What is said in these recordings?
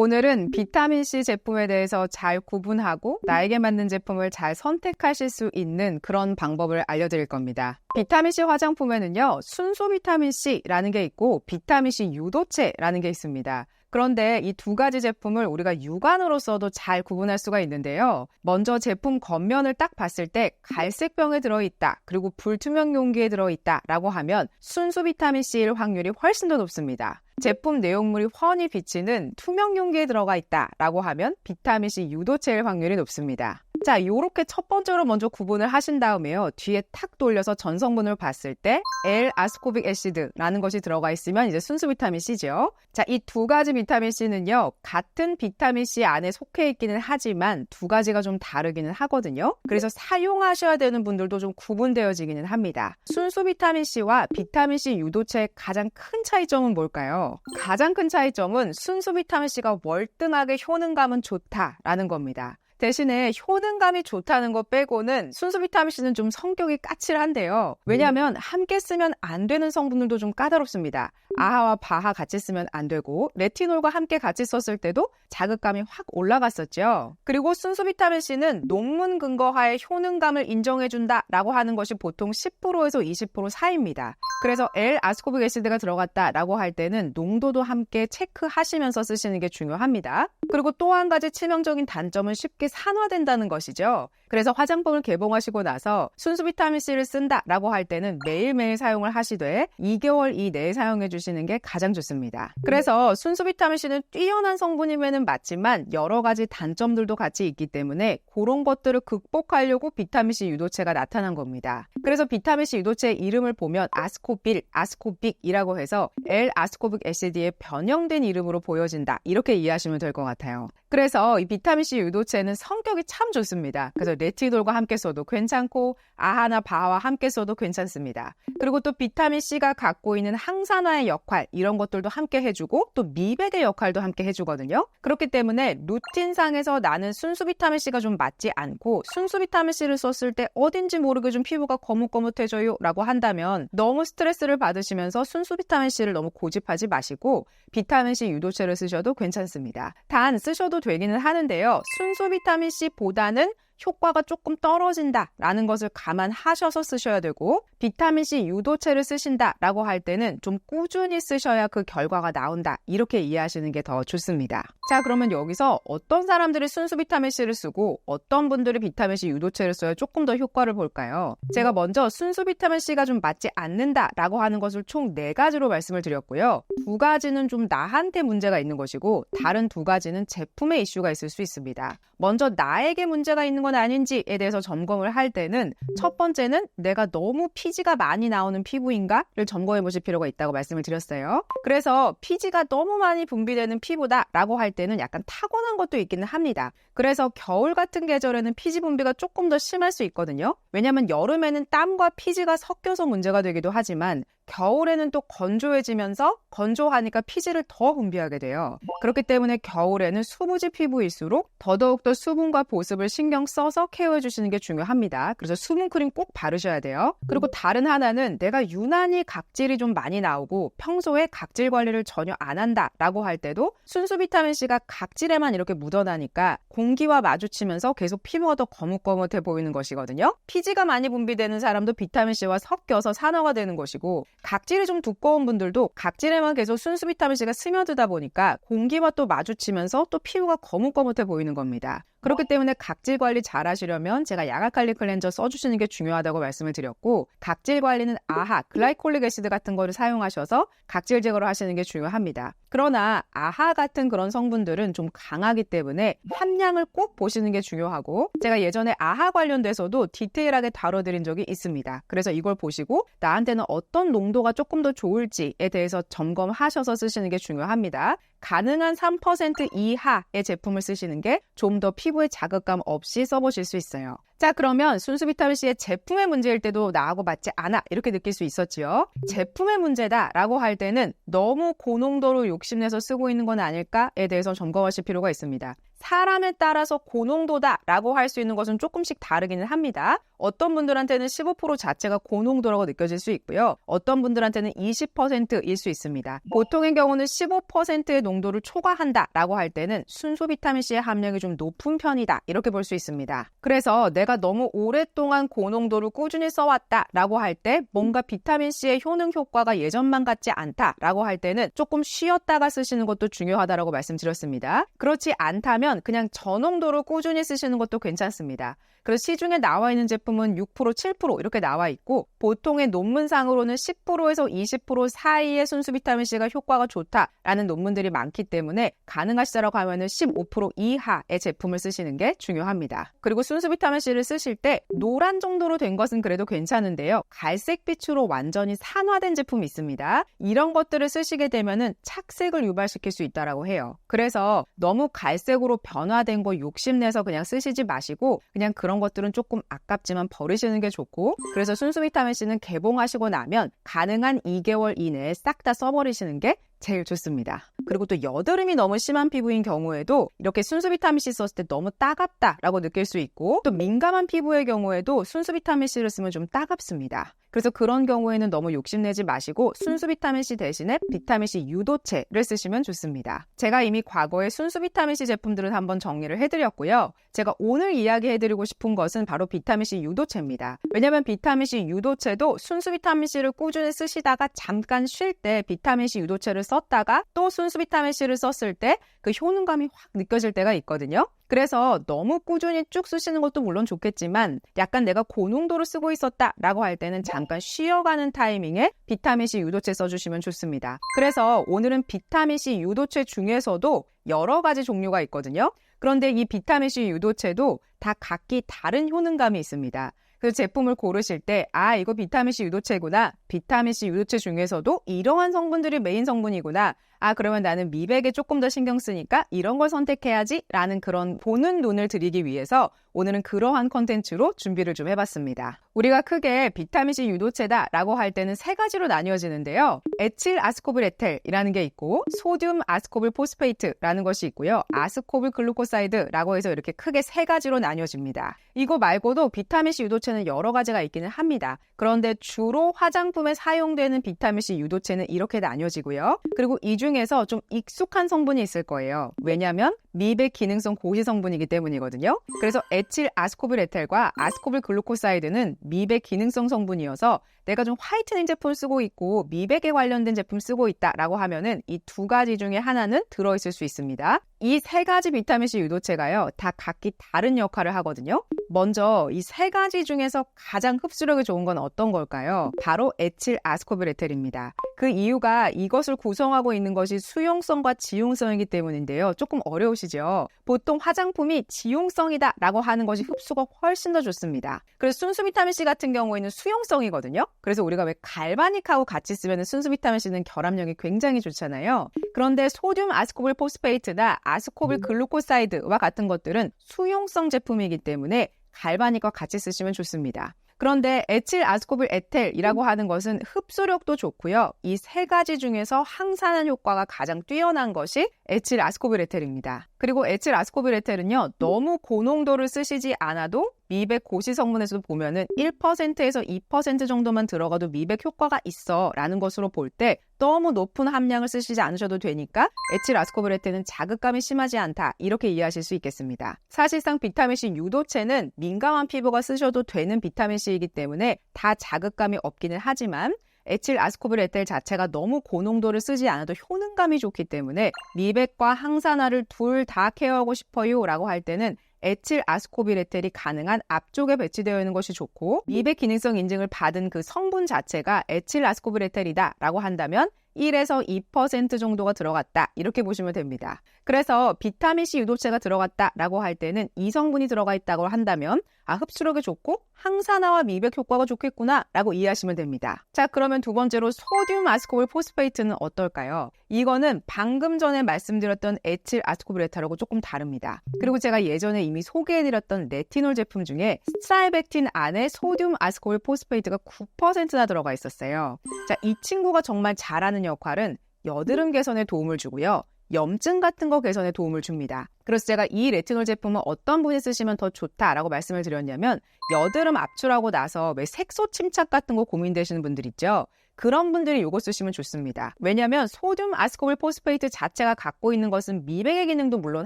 오늘은 비타민C 제품에 대해서 잘 구분하고 나에게 맞는 제품을 잘 선택하실 수 있는 그런 방법을 알려드릴 겁니다. 비타민C 화장품에는요, 순수 비타민C라는 게 있고 비타민C 유도체라는 게 있습니다. 그런데 이 두 가지 제품을 우리가 육안으로 써도 잘 구분할 수가 있는데요. 먼저 제품 겉면을 딱 봤을 때 갈색 병에 들어있다, 그리고 불투명 용기에 들어있다 라고 하면 순수 비타민C일 확률이 훨씬 더 높습니다. 제품 내용물이 훤히 비치는 투명 용기에 들어가 있다 라고 하면 비타민C 유도체일 확률이 높습니다. 자, 요렇게 첫 번째로 먼저 구분을 하신 다음에요. 뒤에 탁 돌려서 전성분을 봤을 때 L-아스코빅 애시드라는 것이 들어가 있으면 이제 순수 비타민C죠. 자, 이 두 가지 비타민C는요. 같은 비타민C 안에 속해 있기는 하지만 두 가지가 좀 다르기는 하거든요. 그래서 사용하셔야 되는 분들도 좀 구분되어지기는 합니다. 순수 비타민C와 비타민C 유도체의 가장 큰 차이점은 뭘까요? 가장 큰 차이점은 순수 비타민C가 월등하게 효능감은 좋다라는 겁니다. 대신에 효능감이 좋다는 거 빼고는 순수 비타민C는 좀 성격이 까칠한데요. 왜냐하면 함께 쓰면 안 되는 성분들도 좀 까다롭습니다. 아하와 바하 같이 쓰면 안 되고 레티놀과 함께 같이 썼을 때도 자극감이 확 올라갔었죠. 그리고 순수 비타민C는 논문 근거하에 효능감을 인정해준다라고 하는 것이 보통 10%에서 20% 사이입니다. 그래서 L-아스코빅 애시드가 들어갔다라고 할 때는 농도도 함께 체크하시면서 쓰시는 게 중요합니다. 그리고 또 한 가지 치명적인 단점은 쉽게 산화된다는 것이죠. 그래서 화장품을 개봉하시고 나서 순수 비타민C를 쓴다라고 할 때는 매일매일 사용을 하시되 2개월 이내에 사용해 주시는 게 가장 좋습니다. 그래서 순수 비타민C는 뛰어난 성분임에는 맞지만 여러 가지 단점들도 같이 있기 때문에 그런 것들을 극복하려고 비타민C 유도체가 나타난 겁니다. 그래서 비타민C 유도체의 이름을 보면 아스코빌, 아스코빅이라고 해서 L-아스코빅 애시드의 변형된 이름으로 보여진다. 이렇게 이해하시면 될 것 같아요. 그래서 이 비타민C 유도체는 성격이 참 좋습니다. 그래서 레티놀과 함께 써도 괜찮고 아하나 바하와 함께 써도 괜찮습니다. 그리고 또 비타민C가 갖고 있는 항산화의 역할 이런 것들도 함께 해주고 또 미백의 역할도 함께 해주거든요. 그렇기 때문에 루틴상에서 나는 순수 비타민C가 좀 맞지 않고 순수 비타민C를 썼을 때 어딘지 모르게 좀 피부가 거뭇거뭇해져요 라고 한다면 너무 스트레스를 받으시면서 순수 비타민C를 너무 고집하지 마시고 비타민C 유도체를 쓰셔도 괜찮습니다. 단 쓰셔도 되기는 하는데요. 순수 비타민C보다는 효과가 조금 떨어진다라는 것을 감안하셔서 쓰셔야 되고 비타민C 유도체를 쓰신다라고 할 때는 좀 꾸준히 쓰셔야 그 결과가 나온다. 이렇게 이해하시는 게 더 좋습니다. 자, 그러면 여기서 어떤 사람들이 순수 비타민C를 쓰고 어떤 분들이 비타민C 유도체를 써야 조금 더 효과를 볼까요? 제가 먼저 순수 비타민C가 좀 맞지 않는다라고 하는 것을 총 4가지로 말씀을 드렸고요. 2가지는 좀 나한테 문제가 있는 것이고 다른 2가지는 제품에 이슈가 있을 수 있습니다. 먼저 나에게 문제가 있는 건 아닌지에 대해서 점검을 할 때는 첫 번째는 내가 너무 피지가 많이 나오는 피부인가를 점검해 보실 필요가 있다고 말씀을 드렸어요. 그래서 피지가 너무 많이 분비되는 피부다라고 할 때는 약간 타고난 것도 있기는 합니다. 그래서 겨울 같은 계절에는 피지 분비가 조금 더 심할 수 있거든요. 왜냐하면 여름에는 땀과 피지가 섞여서 문제가 되기도 하지만 겨울에는 또 건조해지면서 건조하니까 피지를 더 분비하게 돼요. 그렇기 때문에 겨울에는 수부지 피부일수록 더더욱더 수분과 보습을 신경 써서 케어해 주시는 게 중요합니다. 그래서 수분 크림 꼭 바르셔야 돼요. 그리고 다른 하나는 내가 유난히 각질이 좀 많이 나오고 평소에 각질 관리를 전혀 안 한다라고 할 때도 순수 비타민C가 각질에만 이렇게 묻어나니까 공기와 마주치면서 계속 피부가 더 거뭇거뭇해 보이는 것이거든요. 피지가 많이 분비되는 사람도 비타민C와 섞여서 산화가 되는 것이고 각질이 좀 두꺼운 분들도 각질에만 계속 순수 비타민C가 스며들다 보니까 공기와 또 마주치면서 또 피부가 거뭇거뭇해 보이는 겁니다. 그렇기 때문에 각질 관리 잘 하시려면 제가 야가칼리 클렌저 써주시는 게 중요하다고 말씀을 드렸고 각질 관리는 아하, 글라이콜릭 애시드 같은 거를 사용하셔서 각질 제거를 하시는 게 중요합니다. 그러나 아하 같은 그런 성분들은 좀 강하기 때문에 함량을 꼭 보시는 게 중요하고 제가 예전에 아하 관련돼서도 디테일하게 다뤄드린 적이 있습니다. 그래서 이걸 보시고 나한테는 어떤 농도가 조금 더 좋을지에 대해서 점검하셔서 쓰시는 게 중요합니다. 가능한 3% 이하의 제품을 쓰시는 게 좀 더 피부에 자극감 없이 써보실 수 있어요. 자, 그러면 순수 비타민C의 제품의 문제일 때도 나하고 맞지 않아 이렇게 느낄 수 있었지요. 제품의 문제다라고 할 때는 너무 고농도로 욕심내서 쓰고 있는 건 아닐까에 대해서 점검하실 필요가 있습니다. 사람에 따라서 고농도다라고 할 수 있는 것은 조금씩 다르기는 합니다. 어떤 분들한테는 15% 자체가 고농도라고 느껴질 수 있고요. 어떤 분들한테는 20%일 수 있습니다. 보통의 경우는 15%의 농도를 초과한다라고 할 때는 순수 비타민C의 함량이 좀 높은 편이다 이렇게 볼 수 있습니다. 그래서 내가 너무 오랫동안 고농도를 꾸준히 써왔다라고 할 때 뭔가 비타민C의 효능 효과가 예전만 같지 않다라고 할 때는 조금 쉬었다가 쓰시는 것도 중요하다라고 말씀드렸습니다. 그렇지 않다면 그냥 저농도로 꾸준히 쓰시는 것도 괜찮습니다. 그래서 시중에 나와 있는 제품은 6%, 7% 이렇게 나와 있고 보통의 논문상으로는 10%에서 20% 사이의 순수 비타민C가 효과가 좋다라는 논문들이 많기 때문에 가능하시다라고 하면은 15% 이하의 제품을 쓰시는 게 중요합니다. 그리고 순수 비타민C를 쓰실 때 노란 정도로 된 것은 그래도 괜찮은데요. 갈색빛으로 완전히 산화된 제품이 있습니다. 이런 것들을 쓰시게 되면은 착색을 유발시킬 수 있다라고 해요. 그래서 너무 갈색으로 변화된 거 욕심내서 그냥 쓰시지 마시고 그냥 그런 것들은 조금 아깝지만 버리시는 게 좋고 그래서 순수 비타민C는 개봉하시고 나면 가능한 2개월 이내에 싹 다 써버리시는 게 제일 좋습니다. 그리고 또 여드름이 너무 심한 피부인 경우에도 이렇게 순수 비타민C 썼을 때 너무 따갑다라고 느낄 수 있고 또 민감한 피부의 경우에도 순수 비타민C를 쓰면 좀 따갑습니다. 그래서 그런 경우에는 너무 욕심내지 마시고 순수 비타민C 대신에 비타민C 유도체를 쓰시면 좋습니다. 제가 이미 과거에 순수 비타민C 제품들을 한번 정리를 해드렸고요. 제가 오늘 이야기해드리고 싶은 것은 바로 비타민C 유도체입니다. 왜냐하면 비타민C 유도체도 순수 비타민C를 꾸준히 쓰시다가 잠깐 쉴 때 비타민C 유도체를 썼다가 또 순수 비타민C를 썼을 때 그 효능감이 확 느껴질 때가 있거든요. 그래서 너무 꾸준히 쭉 쓰시는 것도 물론 좋겠지만 약간 내가 고농도로 쓰고 있었다라고 할 때는 잠깐 쉬어가는 타이밍에 비타민C 유도체 써주시면 좋습니다. 그래서 오늘은 비타민C 유도체 중에서도 여러 가지 종류가 있거든요. 그런데 이 비타민C 유도체도 다 각기 다른 효능감이 있습니다. 그래서 제품을 고르실 때 이거 비타민C 유도체구나. 비타민C 유도체 중에서도 이러한 성분들이 메인 성분이구나. 그러면 나는 미백에 조금 더 신경 쓰니까 이런 걸 선택해야지 라는 그런 보는 눈을 드리기 위해서 오늘은 그러한 컨텐츠로 준비를 좀 해봤습니다. 우리가 크게 비타민C 유도체다라고 할 때는 세 가지로 나뉘어지는데요. 에틸 아스코빌에텔이라는 게 있고 소듐 아스코빌 포스페이트라는 것이 있고요. 아스코빌 글루코사이드라고 해서 이렇게 크게 세 가지로 나뉘어집니다. 이거 말고도 비타민C 유도체는 여러 가지가 있기는 합니다. 그런데 주로 화장품에 사용되는 비타민C 유도체는 이렇게 나뉘어지고요. 그리고 이 중에서 좀 익숙한 성분이 있을 거예요. 왜냐하면 미백 기능성 고시 성분이기 때문이거든요. 그래서 에틸 아스코빌에텔과 아스코빌 글루코사이드는 미백 기능성 성분이어서 내가 좀 화이트닝 제품 쓰고 있고 미백에 관련된 제품 쓰고 있다라고 하면은 이 두 가지 중에 하나는 들어있을 수 있습니다. 이 세 가지 비타민C 유도체가요, 다 각기 다른 역할을 하거든요. 먼저 이 세 가지 중에서 가장 흡수력이 좋은 건 어떤 걸까요? 바로 에틸 아스코빌에텔입니다. 그 이유가 이것을 구성하고 있는 것이 수용성과 지용성이기 때문인데요. 조금 어려우시죠? 보통 화장품이 지용성이다 라고 하는 것이 흡수가 훨씬 더 좋습니다. 그래서 순수 비타민C 같은 경우에는 수용성이거든요. 그래서 우리가 왜 갈바닉하고 같이 쓰면 순수 비타민C는 결합력이 굉장히 좋잖아요. 그런데 소듐 아스코빌 포스페이트나 아스코빌 글루코사이드와 같은 것들은 수용성 제품이기 때문에 갈바닉과 같이 쓰시면 좋습니다. 그런데 에틸 아스코빌 에텔이라고 하는 것은 흡수력도 좋고요. 이 세 가지 중에서 항산화 효과가 가장 뛰어난 것이 에틸 아스코빌 에텔입니다. 그리고 에틸 아스코빌 에텔은요, 너무 고농도를 쓰시지 않아도 미백 고시 성분에서도 보면은 1%에서 2% 정도만 들어가도 미백 효과가 있어 라는 것으로 볼 때 너무 높은 함량을 쓰시지 않으셔도 되니까 에틸 아스코빌 에텔은 자극감이 심하지 않다 이렇게 이해하실 수 있겠습니다. 사실상 비타민C 유도체는 민감한 피부가 쓰셔도 되는 비타민C이기 때문에 다 자극감이 없기는 하지만 에틸 아스코빌 에텔 자체가 너무 고농도를 쓰지 않아도 효능감이 좋기 때문에 미백과 항산화를 둘 다 케어하고 싶어요 라고 할 때는 에틸 아스코빌 에텔이 가능한 앞쪽에 배치되어 있는 것이 좋고 미백 기능성 인증을 받은 그 성분 자체가 에틸 아스코빌 에텔이다 라고 한다면 1에서 2% 정도가 들어갔다 이렇게 보시면 됩니다. 그래서 비타민C 유도체가 들어갔다라고 할 때는 이 성분이 들어가 있다고 한다면 흡수력이 좋고 항산화와 미백 효과가 좋겠구나 라고 이해하시면 됩니다. 자, 그러면 두 번째로 소듐 아스코빌 포스페이트는 어떨까요? 이거는 방금 전에 말씀드렸던 에틸 아스코빌에탄하고 조금 다릅니다. 그리고 제가 예전에 이미 소개해드렸던 레티놀 제품 중에 스트라이벡틴 안에 소듐 아스코빌 포스페이트가 9%나 들어가 있었어요. 자, 이 친구가 정말 잘하는 역할은 여드름 개선에 도움을 주고요. 염증 같은 거 개선에 도움을 줍니다. 그래서 제가 이 레티놀 제품은 어떤 분이 쓰시면 더 좋다라고 말씀을 드렸냐면 여드름 압출하고 나서 왜 색소 침착 같은 거 고민되시는 분들 있죠? 그런 분들이 이거 쓰시면 좋습니다. 왜냐하면 소듐 아스코빌 포스페이트 자체가 갖고 있는 것은 미백의 기능도 물론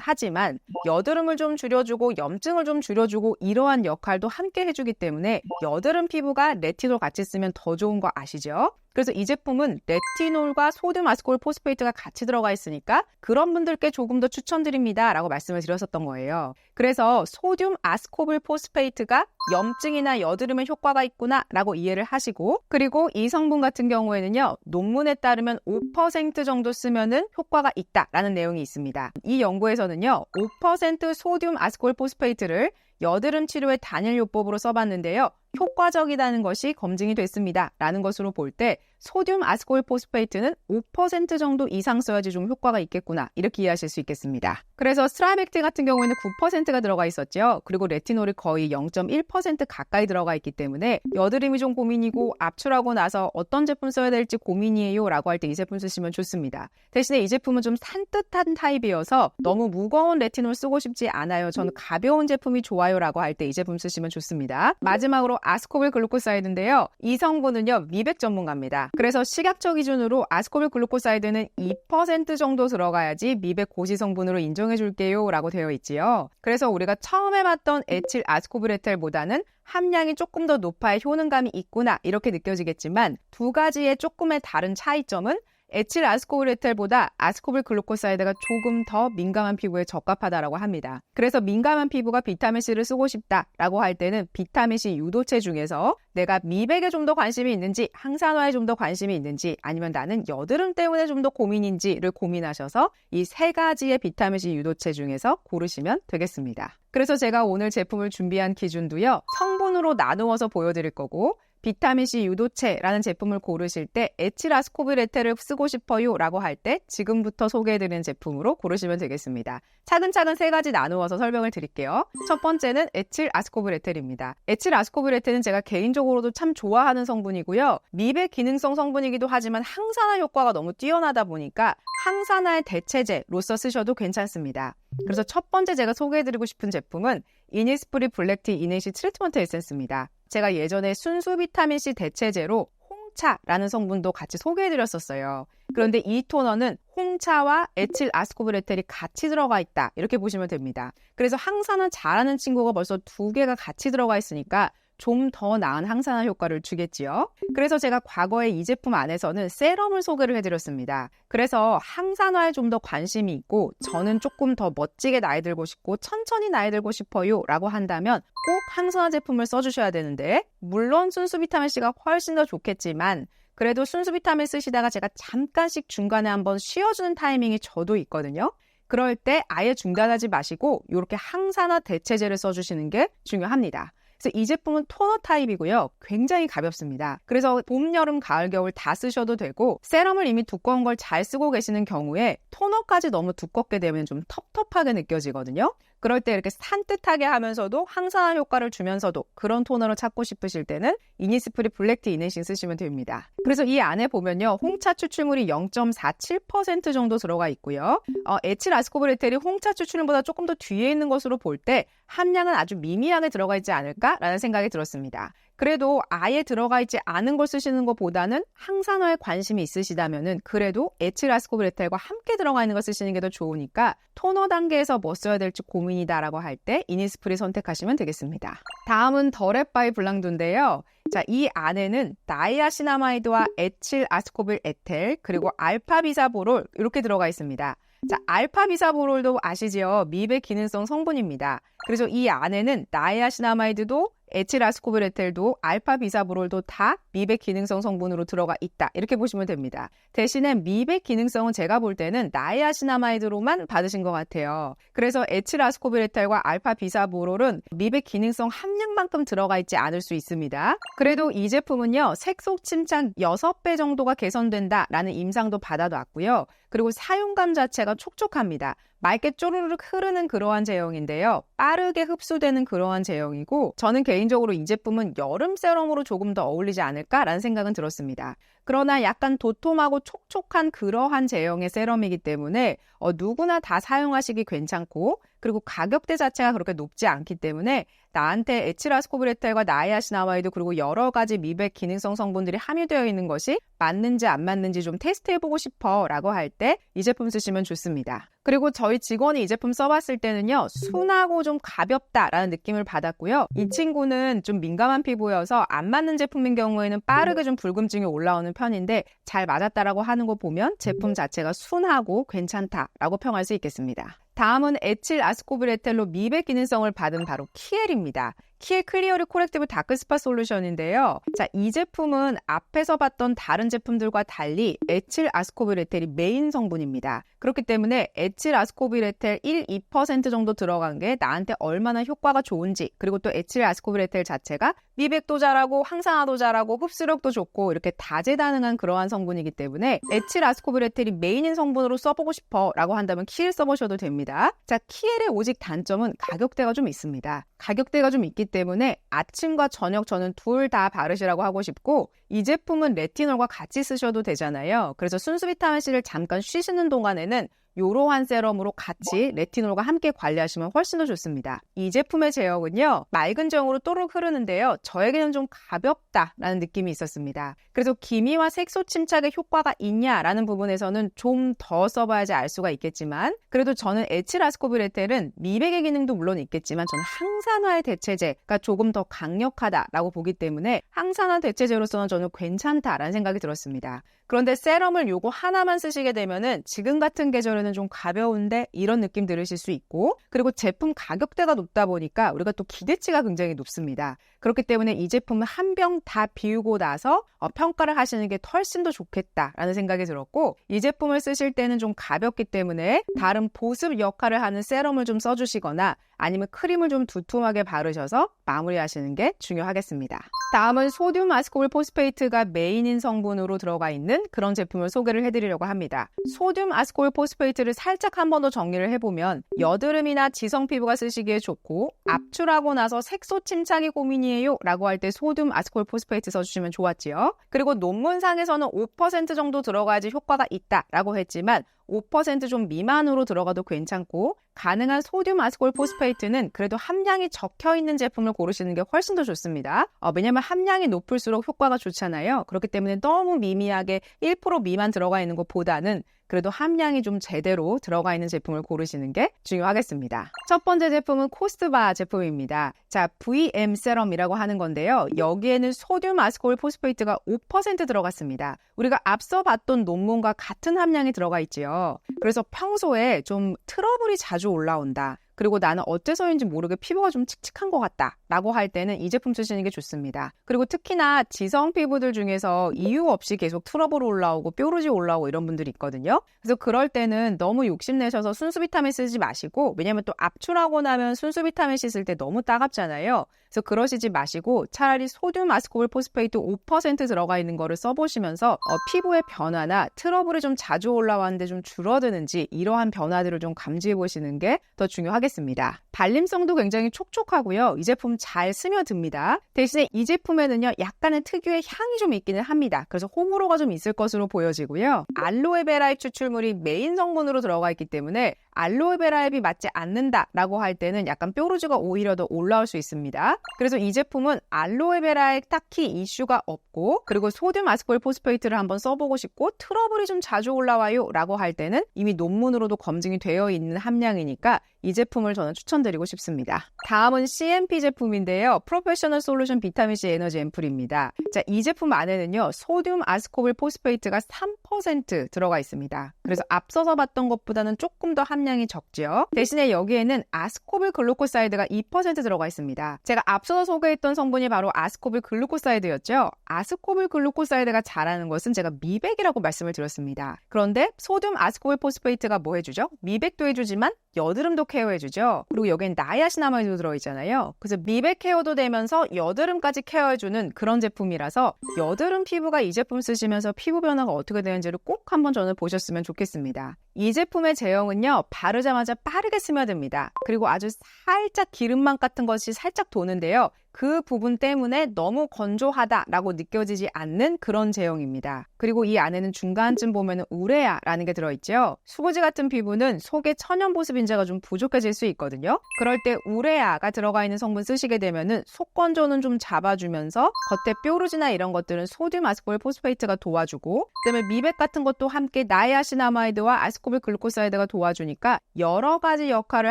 하지만 여드름을 좀 줄여주고 염증을 좀 줄여주고 이러한 역할도 함께 해주기 때문에 여드름 피부가 레티놀 같이 쓰면 더 좋은 거 아시죠? 그래서 이 제품은 레티놀과 소듐 아스코빌 포스페이트가 같이 들어가 있으니까 그런 분들께 조금 더 추천드립니다 라고 말씀을 드렸었던 거예요. 그래서 소듐 아스코빌 포스페이트가 염증이나 여드름에 효과가 있구나 라고 이해를 하시고, 그리고 이 성분 같은 경우에는요, 논문에 따르면 5% 정도 쓰면은 효과가 있다라는 내용이 있습니다. 이 연구에서는요, 5% 소듐 아스코빌 포스페이트를 여드름 치료의 단일 요법으로 써봤는데요. 효과적이라는 것이 검증이 됐습니다. 라는 것으로 볼 때 소듐 아스코빌 포스페이트는 5% 정도 이상 써야지 좀 효과가 있겠구나. 이렇게 이해하실 수 있겠습니다. 그래서 스트라이벡틴 같은 경우에는 9%가 들어가 있었죠. 그리고 레티놀이 거의 0.1% 가까이 들어가 있기 때문에 여드름이 좀 고민이고 압출하고 나서 어떤 제품 써야 될지 고민이에요 라고 할 때 이 제품 쓰시면 좋습니다. 대신에 이 제품은 좀 산뜻한 타입이어서 너무 무거운 레티놀 쓰고 싶지 않아요. 저는 가벼운 제품이 좋아요 라고 할 때 이 제품 쓰시면 좋습니다. 마지막으로 아스코빌 글루코사이드인데요. 이 성분은요, 미백 전문가입니다. 그래서 식약처 기준으로 아스코빌 글루코사이드는 2% 정도 들어가야지 미백 고시 성분으로 인정해 줄게요 라고 되어 있지요. 그래서 우리가 처음에 봤던 에틸 아스코빌에텔보다는 함량이 조금 더 높아야 효능감이 있구나 이렇게 느껴지겠지만 두 가지의 조금의 다른 차이점은 에틸 아스코빌에텔보다 아스코빌 글루코사이드가 조금 더 민감한 피부에 적합하다라고 합니다. 그래서 민감한 피부가 비타민C를 쓰고 싶다라고 할 때는 비타민C 유도체 중에서 내가 미백에 좀 더 관심이 있는지, 항산화에 좀 더 관심이 있는지, 아니면 나는 여드름 때문에 좀 더 고민인지를 고민하셔서 이 세 가지의 비타민C 유도체 중에서 고르시면 되겠습니다. 그래서 제가 오늘 제품을 준비한 기준도요, 성분으로 나누어서 보여드릴 거고, 비타민C 유도체라는 제품을 고르실 때 에틸 아스코빌에텔을 쓰고 싶어요 라고 할 때 지금부터 소개해드리는 제품으로 고르시면 되겠습니다. 차근차근 세 가지 나누어서 설명을 드릴게요. 첫 번째는 에틸 아스코빌에텔입니다. 에틸 아스코빌에텔은 제가 개인적으로도 참 좋아하는 성분이고요. 미백 기능성 성분이기도 하지만 항산화 효과가 너무 뛰어나다 보니까 항산화의 대체제로서 쓰셔도 괜찮습니다. 그래서 첫 번째 제가 소개해드리고 싶은 제품은 이니스프리 블랙티 이니시 트리트먼트 에센스입니다. 제가 예전에 순수 비타민C 대체제로 홍차라는 성분도 같이 소개해드렸었어요. 그런데 이 토너는 홍차와 에틸 아스코빌에텔이 같이 들어가 있다. 이렇게 보시면 됩니다. 그래서 항산화 잘하는 친구가 벌써 두 개가 같이 들어가 있으니까 좀 더 나은 항산화 효과를 주겠지요. 그래서 제가 과거에 이 제품 안에서는 세럼을 소개를 해드렸습니다. 그래서 항산화에 좀 더 관심이 있고 저는 조금 더 멋지게 나이 들고 싶고 천천히 나이 들고 싶어요 라고 한다면 꼭 항산화 제품을 써주셔야 되는데, 물론 순수 비타민C가 훨씬 더 좋겠지만 그래도 순수 비타민 쓰시다가 제가 잠깐씩 중간에 한번 쉬어주는 타이밍이 저도 있거든요. 그럴 때 아예 중단하지 마시고 이렇게 항산화 대체제를 써주시는 게 중요합니다. 그래서 이 제품은 토너 타입이고요. 굉장히 가볍습니다. 그래서 봄, 여름, 가을, 겨울 다 쓰셔도 되고, 세럼을 이미 두꺼운 걸 잘 쓰고 계시는 경우에 토너까지 너무 두껍게 되면 좀 텁텁하게 느껴지거든요. 그럴 때 이렇게 산뜻하게 하면서도 항산화 효과를 주면서도 그런 토너를 찾고 싶으실 때는 이니스프리 블랙티 이니싱 쓰시면 됩니다. 그래서 이 안에 보면요, 홍차 추출물이 0.47% 정도 들어가 있고요. 에틸 아스코빌에텔이 홍차 추출물보다 조금 더 뒤에 있는 것으로 볼 때 함량은 아주 미미하게 들어가 있지 않을까라는 생각이 들었습니다. 그래도 아예 들어가 있지 않은 걸 쓰시는 것보다는 항산화에 관심이 있으시다면은 그래도 에틸 아스코빌에텔과 함께 들어가 있는 걸 쓰시는 게 더 좋으니까 토너 단계에서 뭐 써야 될지 고민이다라고 할 때 이니스프리 선택하시면 되겠습니다. 다음은 더랩바이 블랑도인데요. 자, 이 안에는 나이아시나마이드와 에틸 아스코빌 에텔 그리고 알파비사보롤 이렇게 들어가 있습니다. 자, 알파비사보롤도 아시지요? 미백 기능성 성분입니다. 그래서 이 안에는 나이아시나마이드도 에틸 아스코빌에텔도 알파비사보롤도 다 미백 기능성 성분으로 들어가 있다. 이렇게 보시면 됩니다. 대신에 미백 기능성은 제가 볼 때는 나이아신아마이드로만 받으신 것 같아요. 그래서 에틸아스코빌에탈과 알파비사보롤은 미백 기능성 함량만큼 들어가 있지 않을 수 있습니다. 그래도 이 제품은요, 색소 침착 6배 정도가 개선된다라는 임상도 받아놨고요. 그리고 사용감 자체가 촉촉합니다. 맑게 쪼르륵 흐르는 그러한 제형인데요. 빠르게 흡수되는 그러한 제형이고, 저는 개인적으로 이 제품은 여름 세럼으로 조금 더 어울리지 않을까라는 생각은 들었습니다. 그러나 약간 도톰하고 촉촉한 그러한 제형의 세럼이기 때문에 누구나 다 사용하시기 괜찮고, 그리고 가격대 자체가 그렇게 높지 않기 때문에 나한테 에틸아스코빌에탈과 나이아신아마이드 그리고 여러 가지 미백 기능성 성분들이 함유되어 있는 것이 맞는지 안 맞는지 좀 테스트해보고 싶어 라고 할 때 이 제품 쓰시면 좋습니다. 그리고 저희 직원이 이 제품 써봤을 때는요, 순하고 좀 가볍다라는 느낌을 받았고요. 이 친구는 좀 민감한 피부여서 안 맞는 제품인 경우에는 빠르게 좀 붉음증이 올라오는 편인데 잘 맞았다라고 하는 거 보면 제품 자체가 순하고 괜찮다라고 평할 수 있겠습니다. 다음은 에틸아스코빌에탈로 미백 기능성을 받은 바로 키엘입니다. 키엘 클리어리 코렉티브 다크스팟 솔루션인데요. 자, 이 제품은 앞에서 봤던 다른 제품들과 달리 에틸아스코빌에탈이 메인 성분입니다. 그렇기 때문에 에틸아스코빌에탈 1, 2% 정도 들어간 게 나한테 얼마나 효과가 좋은지, 그리고 또 에틸아스코빌에탈 자체가 미백도 잘하고 항산화도 잘하고 흡수력도 좋고 이렇게 다재다능한 그러한 성분이기 때문에 에틸아스코빌에탈이 메인인 성분으로 써보고 싶어 라고 한다면 키엘 써보셔도 됩니다. 자, 키엘의 오직 단점은 가격대가 좀 있습니다. 가격대가 좀 있기 때문에 아침과 저녁 저는 둘 다 바르시라고 하고 싶고, 이 제품은 레티놀과 같이 쓰셔도 되잖아요. 그래서 순수 비타민C를 잠깐 쉬시는 동안에는 이러한 세럼으로 같이 레티놀과 함께 관리하시면 훨씬 더 좋습니다. 이 제품의 제형은요, 맑은 제형으로 또록 흐르는데요, 저에게는 좀 가볍다라는 느낌이 있었습니다. 그래서 기미와 색소 침착에 효과가 있냐라는 부분에서는 좀 더 써봐야지 알 수가 있겠지만, 그래도 저는 에틸아스코빌에탈은 미백의 기능도 물론 있겠지만 저는 항산화의 대체제가 조금 더 강력하다라고 보기 때문에 항산화 대체제로서는 저는 괜찮다라는 생각이 들었습니다. 그런데 세럼을 요거 하나만 쓰시게 되면은 지금 같은 계절에는 좀 가벼운데 이런 느낌 들으실 수 있고, 그리고 제품 가격대가 높다 보니까 우리가 또 기대치가 굉장히 높습니다. 그렇기 때문에 이 제품은 한 병 다 비우고 나서 평가를 하시는 게 훨씬 더 좋겠다라는 생각이 들었고, 이 제품을 쓰실 때는 좀 가볍기 때문에 다른 보습 역할을 하는 세럼을 좀 써주시거나 아니면 크림을 좀 두툼하게 바르셔서 마무리하시는 게 중요하겠습니다. 다음은 소듐 아스코빌 포스페이트가 메인인 성분으로 들어가 있는 그런 제품을 소개를 해드리려고 합니다. 소듐 아스코빌 포스페이트를 살짝 한 번 더 정리를 해보면, 여드름이나 지성 피부가 쓰시기에 좋고 압출하고 나서 색소 침착이 고민이에요 라고 할 때 소듐 아스코빌 포스페이트 써주시면 좋았지요. 그리고 논문상에서는 5% 정도 들어가야지 효과가 있다라고 했지만 5% 좀 미만으로 들어가도 괜찮고, 가능한 소듐 아스코빌 포스페이트는 그래도 함량이 적혀있는 제품을 고르시는 게 훨씬 더 좋습니다. 왜냐면 함량이 높을수록 효과가 좋잖아요. 그렇기 때문에 너무 미미하게 1% 미만 들어가 있는 것보다는 그래도 함량이 좀 제대로 들어가 있는 제품을 고르시는 게 중요하겠습니다. 첫 번째 제품은 코스트바 제품입니다. 자, VM 세럼이라고 하는 건데요. 여기에는 소듐 아스코빌 포스페이트가 5% 들어갔습니다. 우리가 앞서 봤던 논문과 같은 함량이 들어가 있지요. 그래서 평소에 좀 트러블이 자주 올라온다, 그리고 나는 어째서인지 모르게 피부가 좀 칙칙한 것 같다 라고 할 때는 이 제품 쓰시는 게 좋습니다. 그리고 특히나 지성 피부들 중에서 이유 없이 계속 트러블 올라오고 뾰루지 올라오고 이런 분들이 있거든요. 그래서 그럴 때는 너무 욕심내셔서 순수 비타민 쓰지 마시고, 왜냐면 또 압출하고 나면 순수 비타민 C 쓸 때 너무 따갑잖아요. 그래서 그러시지 마시고 차라리 소듐 아스코빌 포스페이트 5% 들어가 있는 거를 써보시면서 피부의 변화나 트러블이 좀 자주 올라왔는데 좀 줄어드는지 이러한 변화들을 좀 감지해 보시는 게 더 중요하겠습니다. 발림성도 굉장히 촉촉하고요. 이 제품 잘 스며듭니다. 대신에 이 제품에는요, 약간의 특유의 향이 좀 있기는 합니다. 그래서 호불호가 좀 있을 것으로 보여지고요. 알로에베라잎 추출물이 메인 성분으로 들어가 있기 때문에 알로에베라잎이 맞지 않는다라고 할 때는 약간 뾰루지가 오히려 더 올라올 수 있습니다. 그래서 이 제품은 알로에베라에 딱히 이슈가 없고, 그리고 소듐 아스코빌 포스페이트를 한번 써보고 싶고 트러블이 좀 자주 올라와요 라고 할 때는 이미 논문으로도 검증이 되어 있는 함량이니까 이 제품을 저는 추천드리고 싶습니다. 다음은 CMP 제품인데요. 프로페셔널 솔루션 비타민C 에너지 앰플입니다. 자, 이 제품 안에는요. 소듐 아스코빌 포스페이트가 3% 들어가 있습니다. 그래서 앞서서 봤던 것보다는 조금 더 함량이 적죠. 대신에 여기에는 아스코빌 글루코사이드가 2% 들어가 있습니다. 제가 앞서서 소개했던 성분이 바로 아스코빌 글루코사이드였죠. 아스코빌 글루코사이드가 잘하는 것은 제가 미백이라고 말씀을 드렸습니다. 그런데 소듐 아스코빌 포스페이트가 뭐 해주죠? 미백도 해주지만 여드름도 케어해주죠. 그리고 여기엔 나이아신아마이드도 들어있잖아요. 그래서 미백 케어도 되면서 여드름까지 케어해주는 그런 제품이라서 여드름 피부가 이 제품 쓰시면서 피부 변화가 어떻게 되는지를 꼭 한번 저는 보셨으면 좋겠습니다. 이 제품의 제형은요. 바르자마자 빠르게 스며듭니다. 그리고 아주 살짝 기름망 같은 것이 살짝 도는데요. 그 부분 때문에 너무 건조하다라고 느껴지지 않는 그런 제형입니다. 그리고 이 안에는 중간쯤 보면 우레아라는 게 들어있죠. 수부지 같은 피부는 속에 천연 보습 인자가 좀 부족해질 수 있거든요. 그럴 때 우레아가 들어가 있는 성분 쓰시게 되면은 속 건조는 좀 잡아주면서 겉에 뾰루지나 이런 것들은 소듐 아스코빌 포스페이트가 도와주고, 그다음에 미백 같은 것도 함께 나이아신아마이드와 아스코빌 글루코사이드가 도와주니까 여러 가지 역할을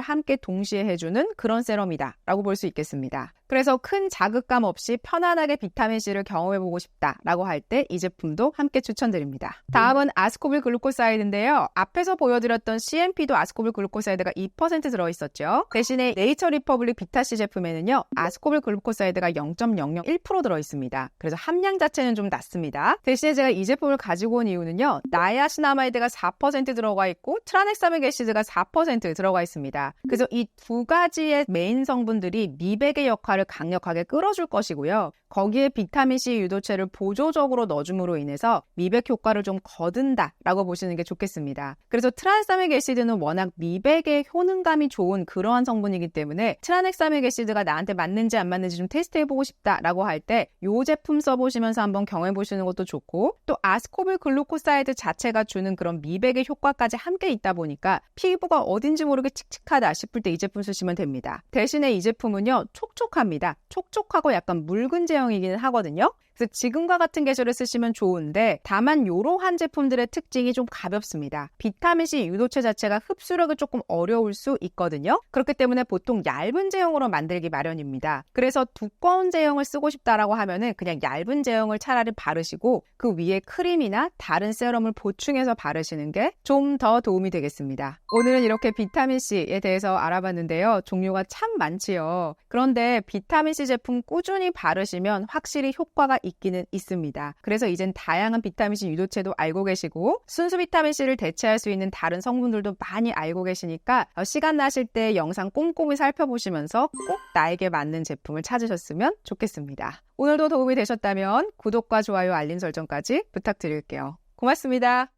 함께 동시에 해주는 그런 세럼이다라고 볼 수 있겠습니다. 그래서 큰 자극감 없이 편안하게 비타민C를 경험해보고 싶다라고 할 때 이 제품도 함께 추천드립니다. 다음은 아스코빌 글루코사이드인데요. 앞에서 보여드렸던 CMP도 아스코빌 글루코사이드가 2% 들어있었죠. 대신에 네이처 리퍼블릭 비타C 제품에는요. 아스코빌 글루코사이드가 0.001% 들어있습니다. 그래서 함량 자체는 좀 낮습니다. 대신에 제가 이 제품을 가지고 온 이유는요. 나이아신아마이드가 4% 들어가 있고 트라넥사믹 애시드가 4% 들어가 있습니다. 그래서 이 두 가지의 메인 성분들이 미백의 역할을 강력하게 끌어줄 것이고요. 거기에 비타민C 유도체를 보조적으로 넣어줌으로 인해서 미백 효과를 좀 거둔다라고 보시는 게 좋겠습니다. 그래서 트라넥사믹 애시드는 워낙 미백의 효능감이 좋은 그러한 성분이기 때문에 트라넥사믹 애시드가 나한테 맞는지 안 맞는지 좀 테스트해보고 싶다라고 할 때 이 제품 써보시면서 한번 경험해보시는 것도 좋고, 또 아스코빌 글루코사이드 자체가 주는 그런 미백의 효과까지 함께 있다 보니까 피부가 어딘지 모르게 칙칙하다 싶을 때 이 제품 쓰시면 됩니다. 대신에 이 제품은요. 촉촉합니다. 촉촉하고 약간 묽은 제형이기는 하거든요. 그래서 지금과 같은 계절에 쓰시면 좋은데, 다만 이러한 제품들의 특징이 좀 가볍습니다. 비타민C 유도체 자체가 흡수력이 조금 어려울 수 있거든요. 그렇기 때문에 보통 얇은 제형으로 만들기 마련입니다. 그래서 두꺼운 제형을 쓰고 싶다라고 하면은 그냥 얇은 제형을 차라리 바르시고 그 위에 크림이나 다른 세럼을 보충해서 바르시는 게 좀 더 도움이 되겠습니다. 오늘은 이렇게 비타민C에 대해서 알아봤는데요. 종류가 참 많지요. 그런데 비타민C 제품 꾸준히 바르시면 확실히 효과가 있기는 있습니다. 그래서 이젠 다양한 비타민C 유도체도 알고 계시고 순수 비타민C를 대체할 수 있는 다른 성분들도 많이 알고 계시니까 시간 나실 때 영상 꼼꼼히 살펴보시면서 꼭 나에게 맞는 제품을 찾으셨으면 좋겠습니다. 오늘도 도움이 되셨다면 구독과 좋아요, 알림 설정까지 부탁드릴게요. 고맙습니다.